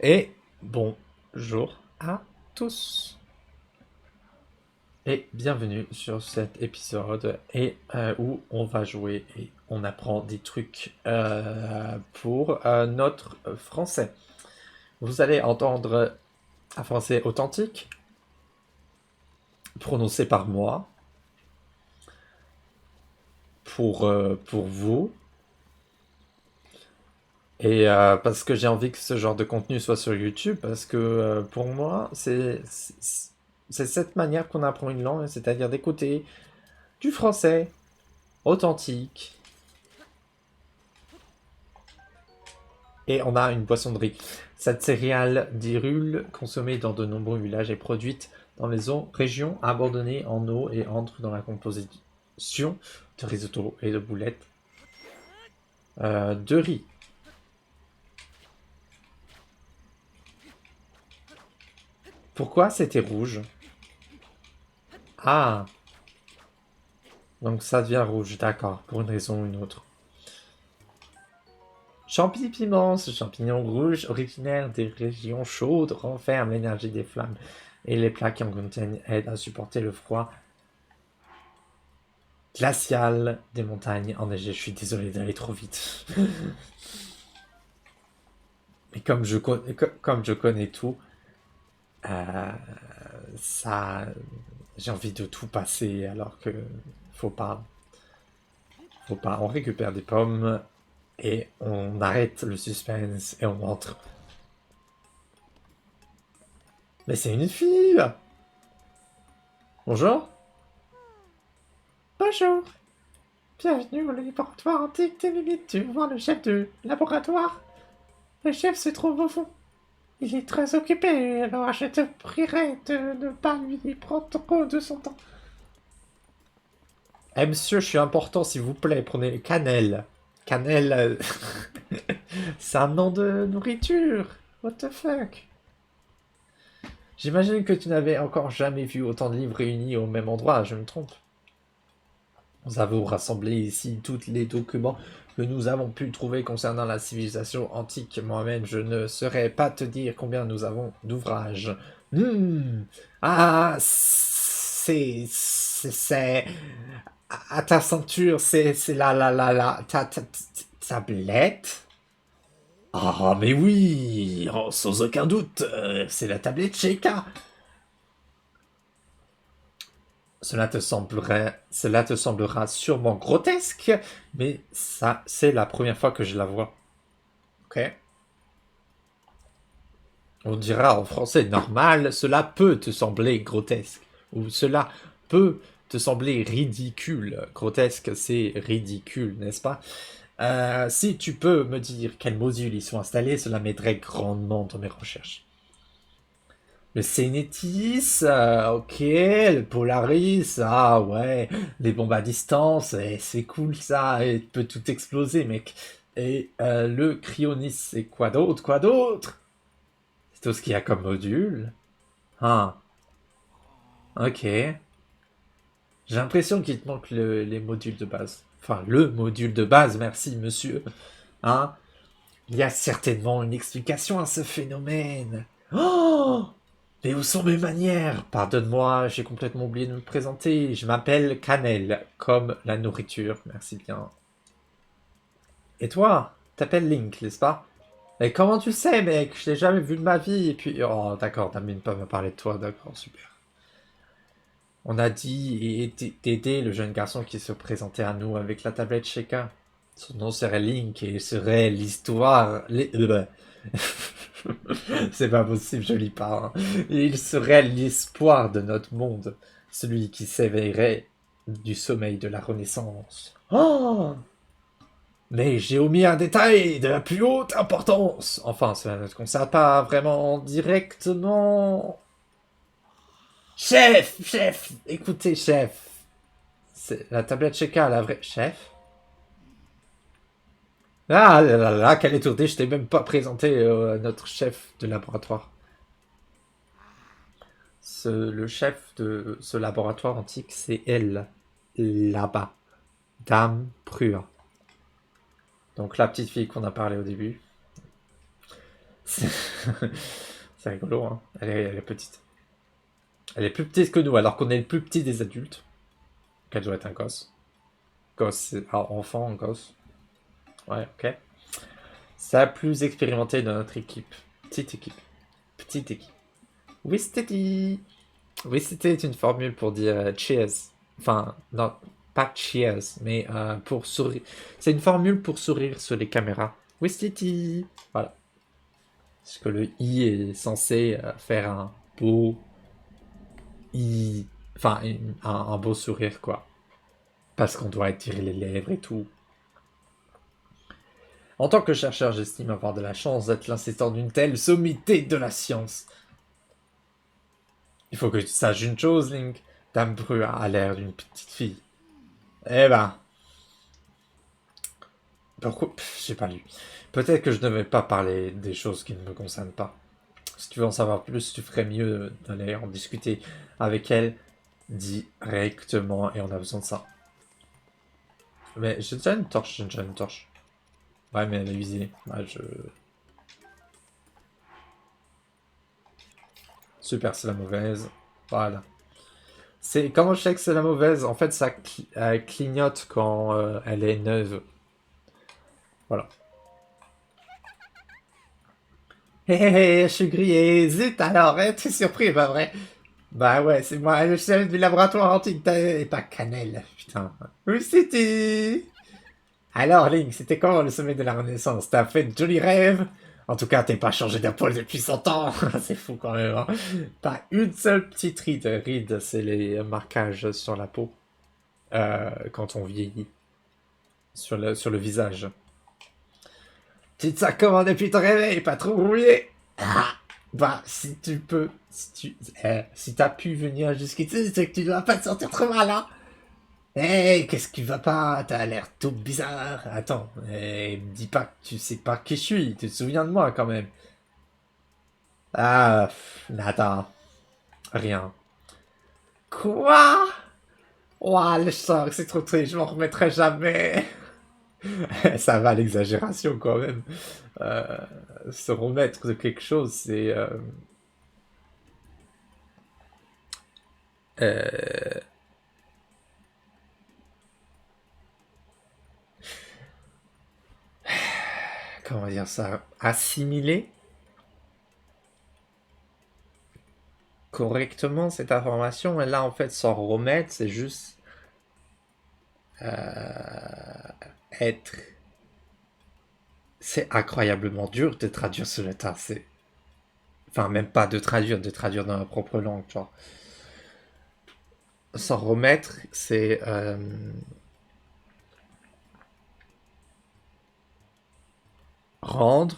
Et bonjour à tous. Et bienvenue sur cet épisode où on va jouer et on apprend des trucs pour notre français. Vous allez entendre un français authentique, prononcé par moi, pour vous. Et parce que j'ai envie que ce genre de contenu soit sur YouTube, parce que pour moi, c'est cette manière qu'on apprend une langue, c'est-à-dire d'écouter du français authentique. Et on a une boisson de riz. Cette céréale d'Irule, consommée dans de nombreux villages, est produite dans les régions abandonnées en eau et entre dans la composition de risotto et de boulettes de riz. Pourquoi c'était rouge? Ah, donc ça devient rouge, d'accord, pour une raison ou une autre. Champi-piment, ce champignon rouge originaire des régions chaudes renferme l'énergie des flammes et les plats qui en contiennent aident à supporter le froid glacial des montagnes enneigées. Je suis désolé d'aller trop vite. Mais comme je connais tout, euh, ça, j'ai envie de tout passer alors que faut pas. Faut pas. On récupère des pommes et on arrête le suspense et on entre. Mais c'est une fille! Bonjour! Bonjour! Bienvenue au laboratoire antique des limites. Tu veux voir le chef de laboratoire? Le chef se trouve au fond. Il est très occupé, alors je te prierai de ne pas lui prendre trop de son temps. Eh monsieur, je suis important, s'il vous plaît, prenez cannelle. Cannelle, c'est un nom de nourriture. What the fuck? J'imagine que tu n'avais encore jamais vu autant de livres réunis au même endroit, je me trompe. Nous avons rassemblé ici tous les documents que nous avons pu trouver concernant la civilisation antique. Moi-même, je ne saurais pas te dire combien nous avons d'ouvrages. Hmm. Ah, c'est à ta ceinture, c'est ta tablette. Ah, mais oui, oh, sans aucun doute, c'est la tablette Sheikah. Cela te semblera sûrement grotesque, mais ça, c'est la première fois que je la vois. Ok? On dira en français normal, cela peut te sembler grotesque, ou cela peut te sembler ridicule. Grotesque, c'est ridicule, n'est-ce pas? Si tu peux me dire quels modules y sont installés, cela m'aiderait grandement dans mes recherches. Le Sénétis, ok, le Polaris, ah ouais, les bombes à distance, c'est cool ça, et peut tout exploser, mec. Et le Cryonis, c'est quoi d'autre? Quoi d'autre? C'est tout ce qu'il y a comme module. Ah, ok. J'ai l'impression qu'il te manque les modules de base. Enfin, le module de base, merci monsieur. Hein? Il y a certainement une explication à ce phénomène. Oh! Mais où sont mes manières? Pardonne-moi, j'ai complètement oublié de me présenter. Je m'appelle Cannelle, comme la nourriture. Merci bien. Et toi? T'appelles Link, n'est-ce pas? Mais comment tu sais, mec? Je l'ai jamais vu de ma vie. Et puis, oh, d'accord, t'as même pas me parler de toi. D'accord, super. On a dit d'aider le jeune garçon qui se présentait à nous avec la tablette Sheikah. Son nom serait Link et il serait l'histoire. C'est pas possible, je lis pas. Hein. Il serait l'espoir de notre monde, celui qui s'éveillerait du sommeil de la Renaissance. Oh! Mais j'ai omis un détail de la plus haute importance. Enfin, cela ne te concerne pas vraiment directement. Chef, écoutez, chef. C'est la tablette Sheikah, la vraie chef. Ah là là là, quelle étourdie, je t'ai même pas présenté notre chef de laboratoire. Le chef de ce laboratoire antique, c'est elle, là-bas, Dame Prua. Donc la petite fille qu'on a parlé au début. C'est c'est rigolo, hein. Elle est petite. Elle est plus petite que nous, alors qu'on est le plus petit des adultes. Qu'elle doit être un gosse. Gosse, enfant, gosse. Ouais, ok. C'est la plus expérimentée de notre équipe. Petite équipe. Petite équipe. Oui, c'était une formule pour dire cheers. Enfin, non, pas cheers, mais pour sourire. C'est une formule pour sourire sur les caméras. Oui, voilà. Parce que le i est censé faire un beau i. Enfin, un beau sourire, quoi. Parce qu'on doit étirer les lèvres et tout. En tant que chercheur, j'estime avoir de la chance d'être l'assistant d'une telle sommité de la science. Il faut que tu saches une chose, Link. Dame Bru a l'air d'une petite fille. Eh ben. Pourquoi j'ai pas lu. Peut-être que je ne devais pas parler des choses qui ne me concernent pas. Si tu veux en savoir plus, tu ferais mieux d'aller en discuter avec elle directement et on a besoin de ça. Mais j'ai déjà une torche, Ouais, mais elle est usée. Super, c'est la mauvaise. Voilà. C'est comment je sais que c'est la mauvaise? En fait, ça clignote quand elle est neuve. Voilà. Hé hé hé, je suis grillé. Zut alors, t'es surpris, pas vrai? Bah ouais, c'est moi, le chef du laboratoire antique et pas Cannelle, putain. Oui, c'était. Alors, Link, c'était quand le sommet de la Renaissance? T'as fait de jolis rêves? En tout cas, t'es pas changé d'un poil depuis 100 ans. C'est fou quand même, hein. Pas une seule petite ride. Ride, c'est les marquages sur la peau quand on vieillit. Sur le visage. Tu te comment depuis ton réveil, pas trop rouillé? Ah, bah, si tu peux, si t'as pu venir jusqu'ici, c'est que tu dois pas te sentir trop mal, hein? Hey, qu'est-ce qui va pas? T'as l'air tout bizarre. Attends, me dis pas que tu sais pas qui je suis. Tu te souviens de moi quand même. Ah, nada. Rien. Quoi? Ouah, le choc, c'est trop triste, je m'en remettrai jamais. Ça va l'exagération quand même. Euh, Se remettre de quelque chose, c'est... euh, comment dire ça? Assimiler correctement cette information, et là en fait s'en remettre, c'est juste être... C'est incroyablement dur de traduire ce latin, c'est... Enfin, même pas de traduire dans ma propre langue, genre. S'en remettre, c'est rendre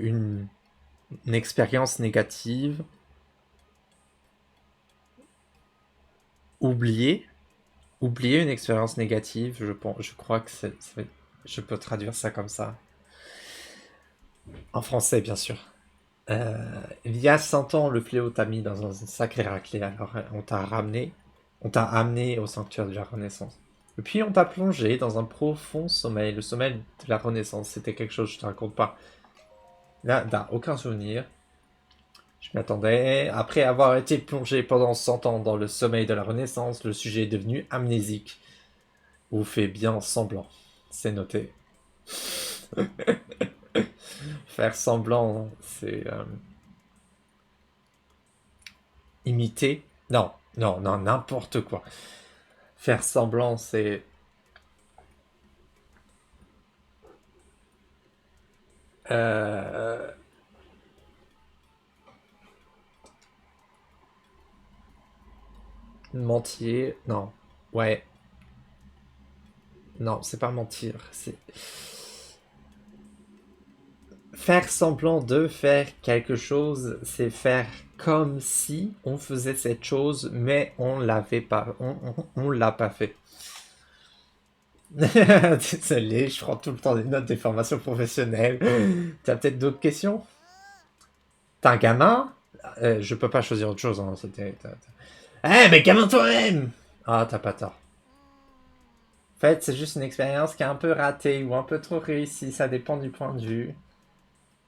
une expérience négative, oublier, oublier une expérience négative, je crois que je peux traduire ça comme ça. En français, bien sûr. Il y a 100 ans, le fléau t'a mis dans un sacré raclé, alors on t'a amené au sanctuaire de la Renaissance. Et puis on t'a plongé dans un profond sommeil, le sommeil de la Renaissance, c'était quelque chose, je te raconte pas. Là, aucun souvenir. Je m'y attendais. Après avoir été plongé pendant 100 ans dans le sommeil de la Renaissance, le sujet est devenu amnésique. Ou fait bien semblant. C'est noté. Faire semblant, c'est imiter. Non, non, non, n'importe quoi. Faire semblant, c'est euh, mentir. Non, ouais, non, c'est pas mentir. C'est faire semblant de faire quelque chose, c'est faire comme si on faisait cette chose, mais on l'avait pas, on l'a pas fait. Désolé, je prends tout le temps des notes des formations professionnelles. T'as peut-être d'autres questions? T'es un gamin? Je peux pas choisir autre chose. Hein, Eh, mais gamin toi-même! Ah, t'as pas tort. En fait, c'est juste une expérience qui est un peu ratée ou un peu trop réussie. Ça dépend du point de vue.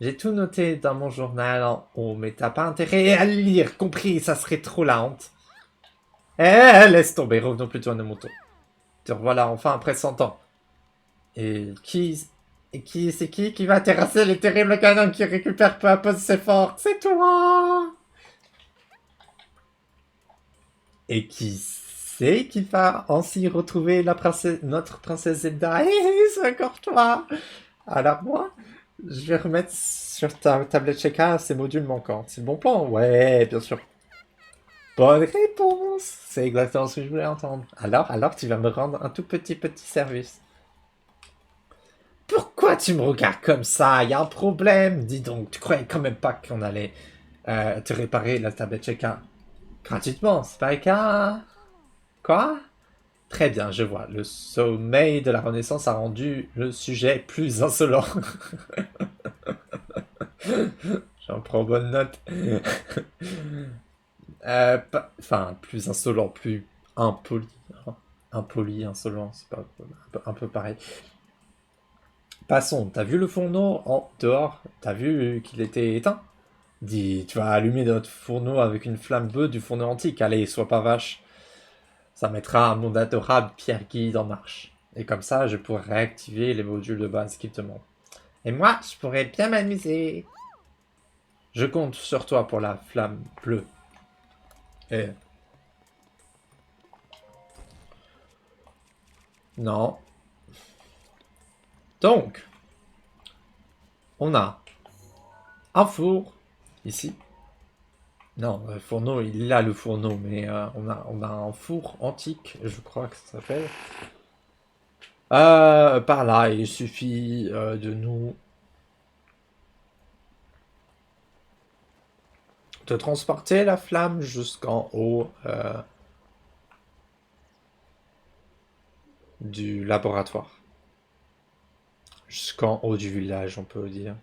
J'ai tout noté dans mon journal en haut, mais t'as pas intérêt à le lire, compris, ça serait trop la honte. Eh, laisse tomber, revenons plutôt à nos moutons. Te revoilà enfin après 100 ans. Et qui... c'est qui va terrasser les terribles canons qui récupèrent peu à peu ses forces? C'est toi! Et qui c'est qui va ainsi retrouver la princesse, notre princesse Zelda? C'est encore toi! Alors moi, je vais remettre sur ta tablette Sheka ces modules manquants. C'est le bon plan? Ouais, bien sûr. Bonne réponse! C'est exactement ce que je voulais entendre. Alors tu vas me rendre un tout petit service. Pourquoi tu me regardes comme ça? Y a un problème? Dis donc, tu croyais quand même pas qu'on allait te réparer la tablette Sheka gratuitement, c'est pas le cas? Quoi? Très bien, je vois. Le sommeil de la Renaissance a rendu le sujet plus insolent. J'en prends bonne note. Enfin, plus insolent, plus impoli. Hein. Impoli, insolent, c'est pas un peu pareil. Passons, t'as vu le fourneau en dehors? T'as vu qu'il était éteint? Dis, tu vas allumer notre fourneau avec une flamme bleue du fourneau antique. Allez, sois pas vache. Ça mettra mon adorable Pierre Guide en marche. Et comme ça, je pourrai réactiver les modules de base qu'il te manquent. Et moi, je pourrais bien m'amuser. Je compte sur toi pour la flamme bleue. Et... Non. Donc, on a un four, ici. Non, le fourneau, il a le fourneau, mais on a un four antique, je crois que ça s'appelle. Par là, il suffit de nous... de transporter la flamme jusqu'en haut du laboratoire. Jusqu'en haut du village, on peut dire.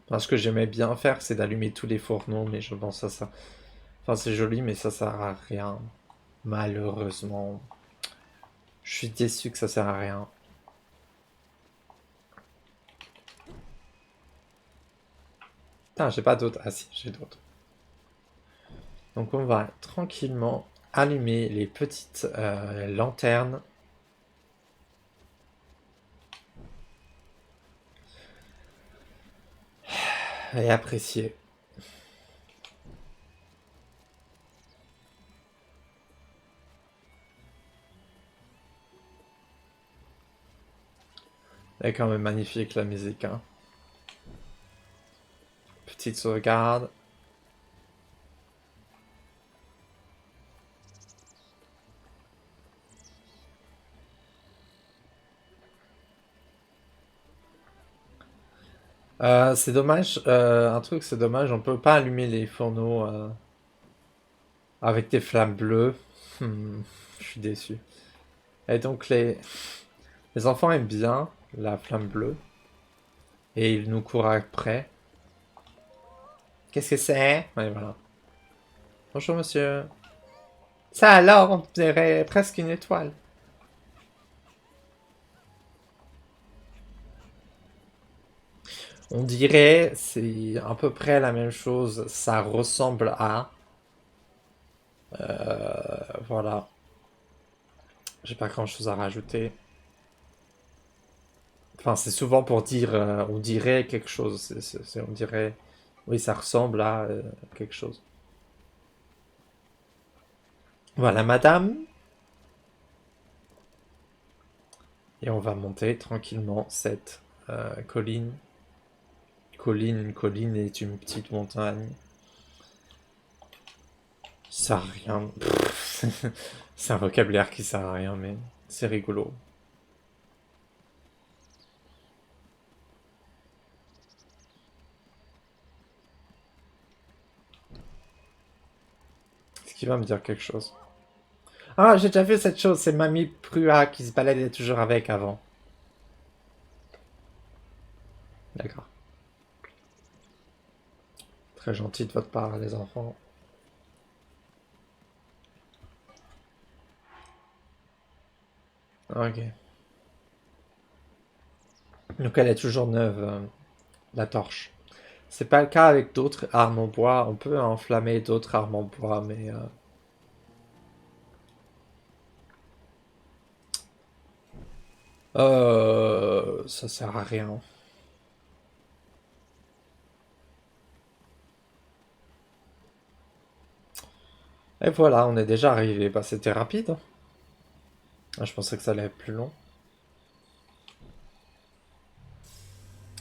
Enfin, ce que j'aimais bien faire, c'est d'allumer tous les fourneaux, mais je pense à ça. Enfin, c'est joli, mais ça sert à rien. Malheureusement. Je suis déçu que ça sert à rien. Putain, j'ai pas d'autres. Ah si, j'ai d'autres. Donc on va tranquillement allumer les petites lanternes. Et apprécier. C'est quand même magnifique la musique. Hein. Petite sauvegarde. C'est dommage, un truc c'est dommage, on peut pas allumer les fourneaux avec des flammes bleues. Je suis déçu. Et donc les enfants aiment bien la flamme bleue et ils nous courent après. Qu'est-ce que c'est? Ouais, voilà. Bonjour monsieur. Ça alors, on dirait presque une étoile. On dirait, c'est à peu près la même chose. Ça ressemble à. Voilà. J'ai pas grand chose à rajouter. Enfin, c'est souvent pour dire, on dirait quelque chose. On dirait, oui, ça ressemble à quelque chose. Voilà, madame. Et on va monter tranquillement cette colline. Une colline est une petite montagne. Ça sert à rien. C'est un vocabulaire qui sert à rien, mais c'est rigolo. Est-ce qu'il va me dire quelque chose? Ah, j'ai déjà vu cette chose, c'est Mamie Prua qui se baladait toujours avec avant. D'accord. Très gentil de votre part, les enfants. Ok. Donc elle est toujours neuve, la torche. C'est pas le cas avec d'autres armes en bois. On peut enflammer d'autres armes en bois, mais ça sert à rien. Et voilà, on est déjà arrivé. Bah, c'était rapide. Ah, je pensais que ça allait être plus long.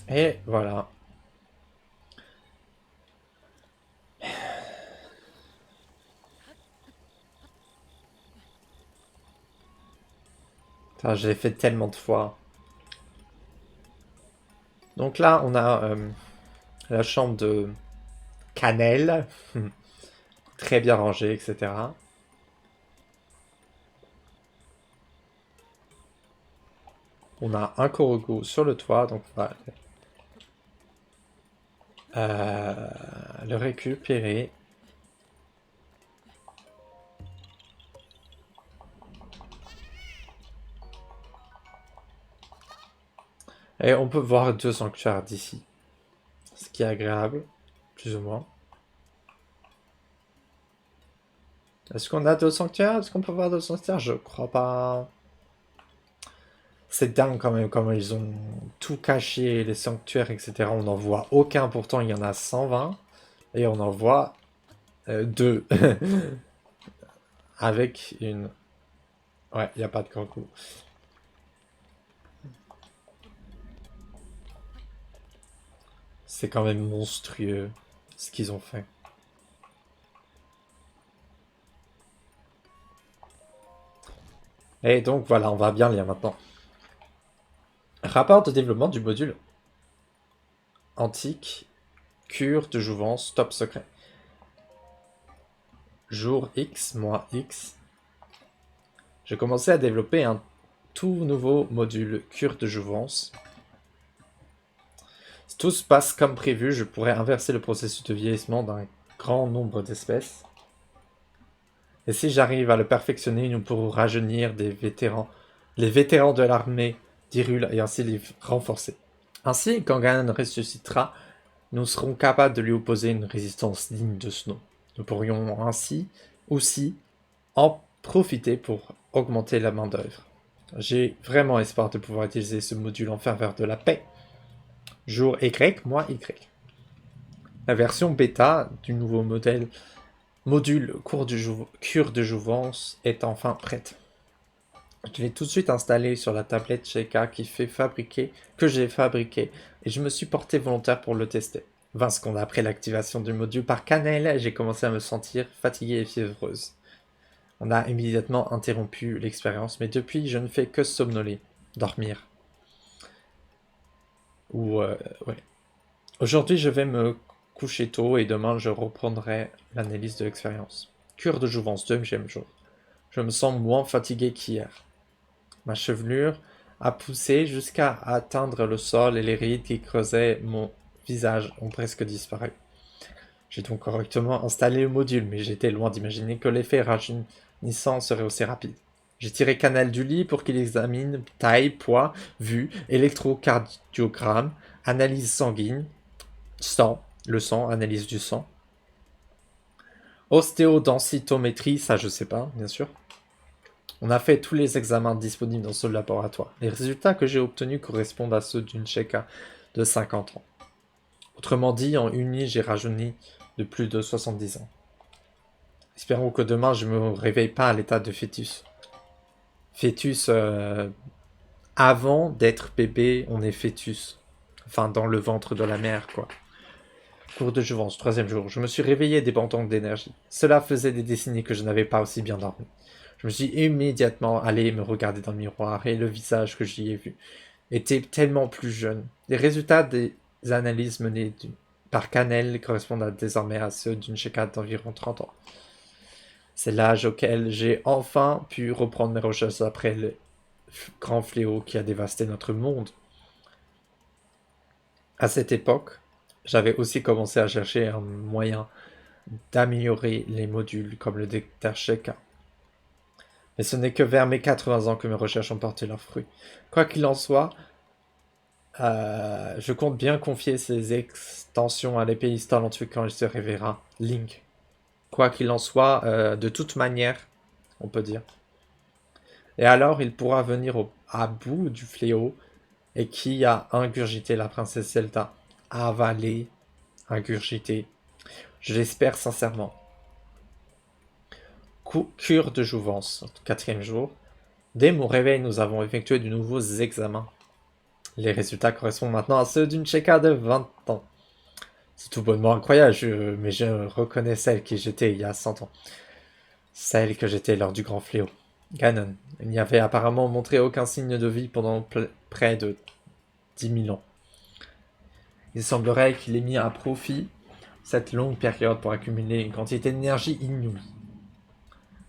Et voilà. Putain, je l'ai fait tellement de fois. Donc là, on a la chambre de cannelle. Très bien rangée, etc. On a un Korogu sur le toit, donc on va le récupérer. Et on peut voir deux sanctuaires d'ici. Ce qui est agréable, plus ou moins. Est-ce qu'on a deux sanctuaires? Est-ce qu'on peut voir deux sanctuaires? Je crois pas. C'est dingue quand même comment ils ont tout caché, les sanctuaires, etc. On n'en voit aucun, pourtant il y en a 120. Et on en voit deux. Avec une... Ouais, il n'y a pas de kangourou. C'est quand même monstrueux ce qu'ils ont fait. Et donc voilà, on va bien lire maintenant. Rapport de développement du module antique, cure de jouvence, top secret. Jour X, mois X. J'ai commencé à développer un tout nouveau module cure de jouvence. Si tout se passe comme prévu, je pourrais inverser le processus de vieillissement d'un grand nombre d'espèces. Et si j'arrive à le perfectionner, nous pourrons rajeunir les vétérans de l'armée d'Hyrule et ainsi les renforcer. Ainsi, quand Ganon ressuscitera, nous serons capables de lui opposer une résistance digne de ce nom. Nous pourrions ainsi aussi en profiter pour augmenter la main-d'œuvre. J'ai vraiment espoir de pouvoir utiliser ce module en faveur de la paix. Jour Y, mois Y. La version bêta du nouveau module cure de jouvence est enfin prête. Je l'ai tout de suite installé sur la tablette Sheikah que j'ai fabriqué et je me suis porté volontaire pour le tester. 20 secondes après l'activation du module par Cannelle, j'ai commencé à me sentir fatiguée et fiévreuse. On a immédiatement interrompu l'expérience, mais depuis, je ne fais que somnoler, dormir. Ouais. Aujourd'hui, je vais me coucher tôt et demain, je reprendrai l'analyse de l'expérience. Cure de jouvence, deuxième jour. Je me sens moins fatigué qu'hier. Ma chevelure a poussé jusqu'à atteindre le sol et les rides qui creusaient mon visage ont presque disparu. J'ai donc correctement installé le module, mais j'étais loin d'imaginer que l'effet rajeunissant serait aussi rapide. J'ai tiré Canal du lit pour qu'il examine taille, poids, vue, électrocardiogramme, analyse sanguine, le sang, analyse du sang, ostéodensitométrie, ça je sais pas, bien sûr. On a fait tous les examens disponibles dans ce laboratoire. Les résultats que j'ai obtenus correspondent à ceux d'une Sheikah de 50 ans. Autrement dit, en une nuit, j'ai rajeuni de plus de 70 ans. Espérons que demain, je me réveille pas à l'état de fœtus. Fœtus, avant d'être bébé, on est fœtus. Enfin, dans le ventre de la mère, quoi. Cours de jouvence, troisième jour. Je me suis réveillé dépendant d'énergie. Cela faisait des décennies que je n'avais pas aussi bien dormi. Je me suis immédiatement allé me regarder dans le miroir et le visage que j'y ai vu était tellement plus jeune. Les résultats des analyses menées par Cannelle correspondent désormais à ceux d'une Sheikah d'environ 30 ans. C'est l'âge auquel j'ai enfin pu reprendre mes recherches après le grand fléau qui a dévasté notre monde. À cette époque, j'avais aussi commencé à chercher un moyen d'améliorer les modules comme le détecteur Sheikah. Mais ce n'est que vers mes 80 ans que mes recherches ont porté leurs fruits. Quoi qu'il en soit, Je compte bien confier ces extensions à l'épéiste talentueux quand il se réveillera. Link. Quoi qu'il en soit, de toute manière, on peut dire. Et alors il pourra venir à bout du fléau et qui a ingurgité la princesse Zelda. Avalé, ingurgité. Je l'espère sincèrement. Cure de jouvence, quatrième jour. Dès mon réveil, nous avons effectué de nouveaux examens. Les résultats correspondent maintenant à ceux d'une Cheka de 20 ans. C'est tout bonnement incroyable, mais je reconnais celle qui j'étais il y a 100 ans. Celle que j'étais lors du grand fléau. Ganon. Il n'y avait apparemment montré aucun signe de vie pendant près de 10 000 ans. Il semblerait qu'il ait mis à profit cette longue période pour accumuler une quantité d'énergie inouïe.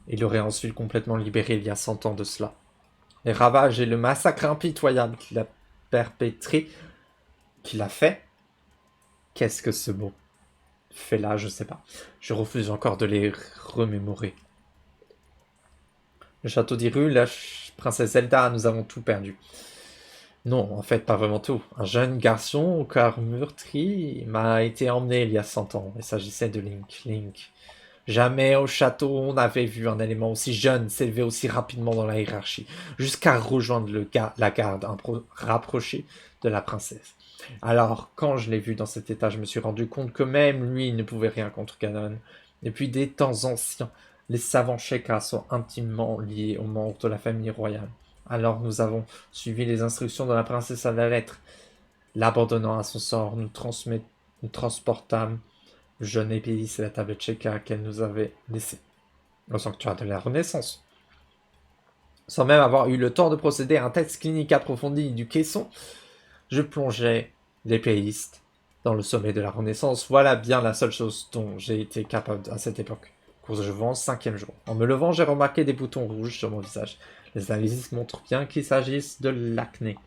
Il aurait ensuite complètement libéré il y a 100 ans de cela. Les ravages et le massacre impitoyable qu'il a perpétré, qu'il a fait. Qu'est-ce que ce mot fait là, je sais pas. Je refuse encore de les remémorer. Le château d'Hyrule, la princesse Zelda, nous avons tout perdu. Non, en fait, pas vraiment tout. Un jeune garçon au cœur meurtri m'a été emmené il y a 100 ans. Il s'agissait de Link. Link. Jamais au château on n'avait vu un élément aussi jeune s'élever aussi rapidement dans la hiérarchie, jusqu'à rejoindre la garde rapprochée de la princesse. Alors, quand je l'ai vu dans cet état, je me suis rendu compte que même lui ne pouvait rien contre Ganon. Depuis des temps anciens, les savants Sheikah sont intimement liés aux membres de la famille royale. Alors nous avons suivi les instructions de la princesse à la lettre. L'abandonnant à son sort, nous transportâmes le jeune épéiste et la tablette Sheikah qu'elle nous avait laissée au sanctuaire de la Renaissance. Sans même avoir eu le temps de procéder à un test clinique approfondi du caisson, je plongeais l'épéiste dans le sommet de la Renaissance. Voilà bien la seule chose dont j'ai été capable à cette époque. Course de jouvence, 5e jour. En me levant, j'ai remarqué des boutons rouges sur mon visage. Les analyses montrent bien qu'il s'agisse de l'acné.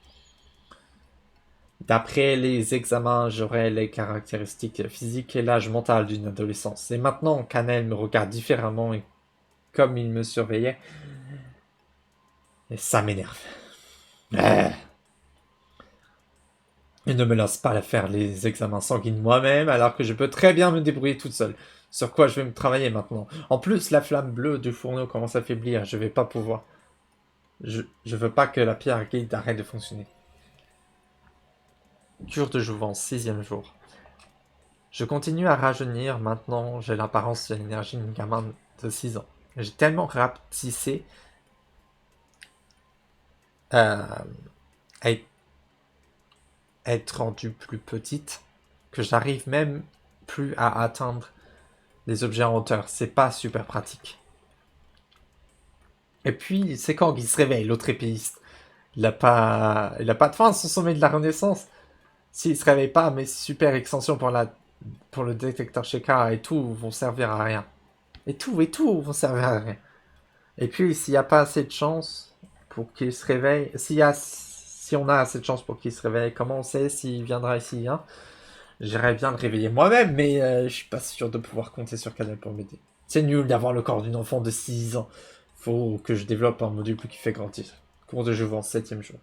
D'après les examens, j'aurais les caractéristiques physiques et l'âge mental d'une adolescence. Et maintenant, Canel me regarde différemment et comme il me surveillait, et ça m'énerve. Il ne me laisse pas faire les examens sanguins moi-même, alors que je peux très bien me débrouiller toute seule. Sur quoi je vais me travailler maintenant. En plus, la flamme bleue du fourneau commence à faiblir. Je vais pas pouvoir. Je veux pas que la pierre guide arrête de fonctionner. Cure de jouvence, 6e jour. Je continue à rajeunir. Maintenant, j'ai l'apparence et l'énergie d'une gamin de 6 ans. J'ai tellement rapetissé à être rendue plus petite que j'arrive même plus à atteindre les objets en hauteur. C'est pas super pratique. Et puis, c'est quand il se réveille, l'autre épéiste. Il a pas de fin, son sommet de la Renaissance. S'il se réveille pas, mes super extensions pour le détecteur Sheikah et tout vont servir à rien. Et tout vont servir à rien. Et puis, s'il n'y a pas assez de chance pour qu'il se réveille, si on a assez de chance pour qu'il se réveille, comment on sait s'il viendra ici, hein? J'irais bien le réveiller moi-même, mais je suis pas sûr de pouvoir compter sur Canal pour m'aider. C'est nul d'avoir le corps d'une enfant de 6 ans. Faut que je développe un module qui fait grandir. Cours de jouvence, 7e jour.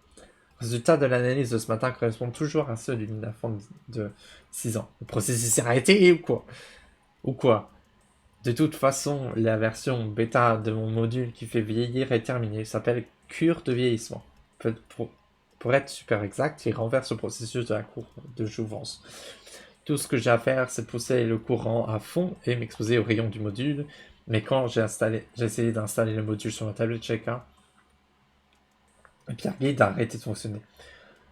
Résultats de l'analyse de ce matin correspondent toujours à ceux d'une enfant de 6 ans. Le processus s'est arrêté ou quoi? Ou quoi? De toute façon, la version bêta de mon module qui fait vieillir est terminée. Il s'appelle cure de vieillissement. Pour être super exact, il renverse le processus de la cour de jouvence. Tout ce que j'ai à faire, c'est pousser le courant à fond et m'exposer aux rayons du module. Mais quand j'ai essayé d'installer le module sur ma tablette Sheikah, le pierre guide a arrêté de fonctionner.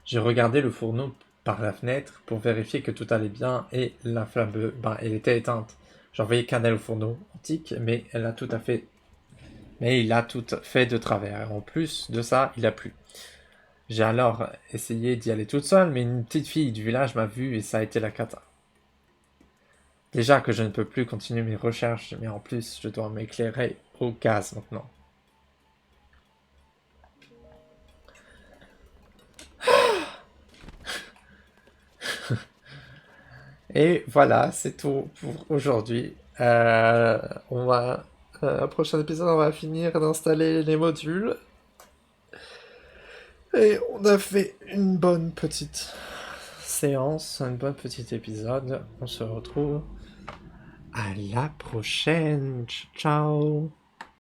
J'ai regardé le fourneau par la fenêtre pour vérifier que tout allait bien et la flamme, elle était éteinte. J'ai envoyé Canel au fourneau antique, mais il a tout fait de travers. En plus de ça, il a plu. J'ai alors essayé d'y aller toute seule, mais une petite fille du village m'a vue et ça a été la cata. Déjà que je ne peux plus continuer mes recherches, mais en plus, je dois m'éclairer au gaz maintenant. Et voilà, c'est tout pour aujourd'hui. Au prochain épisode, on va finir d'installer les modules. Et on a fait une bonne petite séance, un bon petit épisode. On se retrouve à la prochaine. Ciao.